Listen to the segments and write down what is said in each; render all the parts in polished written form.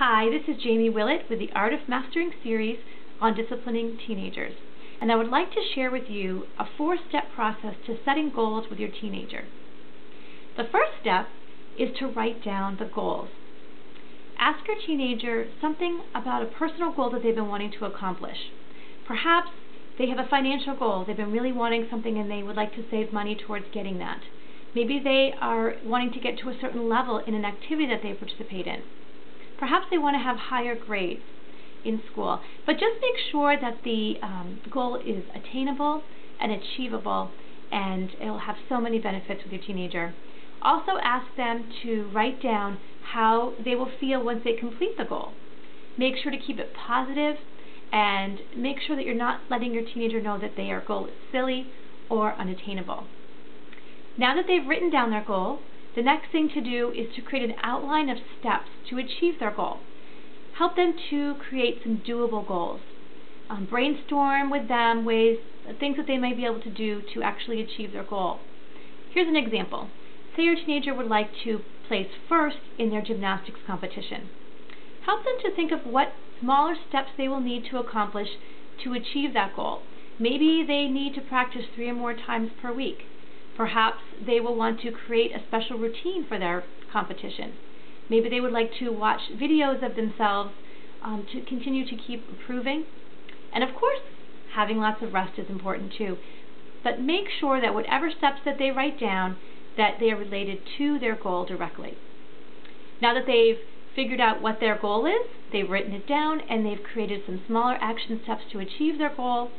Hi, this is Jamie Willett with the Art of Mastering series on disciplining teenagers, and I would like to share with you a 4-step process to setting goals with your teenager. The first step is to write down the goals. Ask your teenager something about a personal goal that they've been wanting to accomplish. Perhaps they have a financial goal. They've been really wanting something and they would like to save money towards getting that. Maybe they are wanting to get to a certain level in an activity that they participate in. Perhaps they want to have higher grades in school, but just make sure that the goal is attainable and achievable, and it'll have so many benefits with your teenager. Also ask them to write down how they will feel once they complete the goal. Make sure to keep it positive and make sure that you're not letting your teenager know that their goal is silly or unattainable. Now that they've written down their goal, the next thing to do is to create an outline of steps to achieve their goal. Help them to create some doable goals. Brainstorm with them things that they might be able to do to actually achieve their goal. Here's an example. Say your teenager would like to place first in their gymnastics competition. Help them to think of what smaller steps they will need to accomplish to achieve that goal. Maybe they need to practice 3 or more times per week. Perhaps they will want to create a special routine for their competition. Maybe they would like to watch videos of themselves to continue to keep improving. And of course, having lots of rest is important too. But make sure that whatever steps that they write down, that they are related to their goal directly. Now that they've figured out what their goal is, they've written it down, and they've created some smaller action steps to achieve their goal,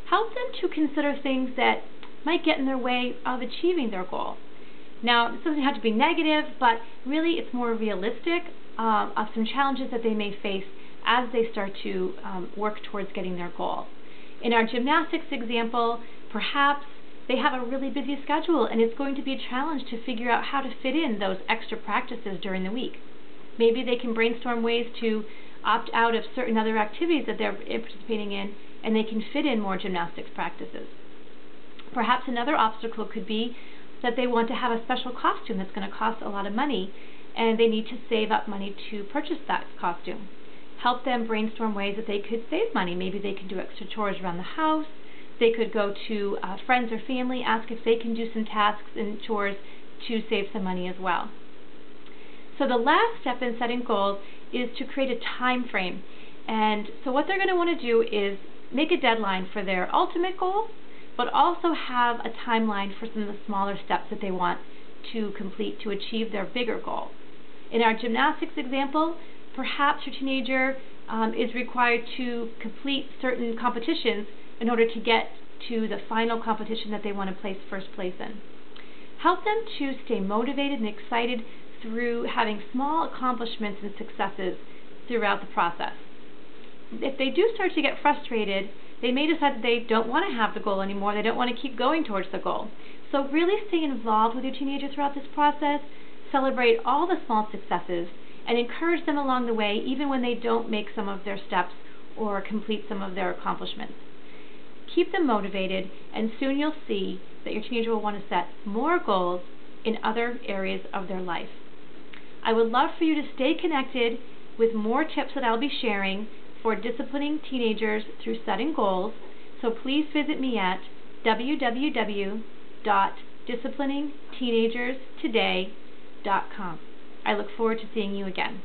help them to consider things that might get in their way of achieving their goal. Now, this doesn't have to be negative, but really it's more realistic of some challenges that they may face as they start to work towards getting their goal. In our gymnastics example, perhaps they have a really busy schedule and it's going to be a challenge to figure out how to fit in those extra practices during the week. Maybe they can brainstorm ways to opt out of certain other activities that they're participating in, and they can fit in more gymnastics practices. Perhaps another obstacle could be that they want to have a special costume that's going to cost a lot of money, and they need to save up money to purchase that costume. Help them brainstorm ways that they could save money. Maybe they can do extra chores around the house. They could go to friends or family, ask if they can do some tasks and chores to save some money as well. So the last step in setting goals is to create a time frame. And so what they're going to want to do is make a deadline for their ultimate goal, but also have a timeline for some of the smaller steps that they want to complete to achieve their bigger goal. In our gymnastics example, perhaps your teenager is required to complete certain competitions in order to get to the final competition that they want to place first place in. Help them to stay motivated and excited through having small accomplishments and successes throughout the process. If they do start to get frustrated, they may decide that they don't want to have the goal anymore. They don't want to keep going towards the goal. So really stay involved with your teenager throughout this process. Celebrate all the small successes and encourage them along the way, even when they don't make some of their steps or complete some of their accomplishments. Keep them motivated, and soon you'll see that your teenager will want to set more goals in other areas of their life. I would love for you to stay connected with more tips that I'll be sharing for disciplining teenagers through setting goals, so please visit me at www.discipliningteenagerstoday.com. I look forward to seeing you again.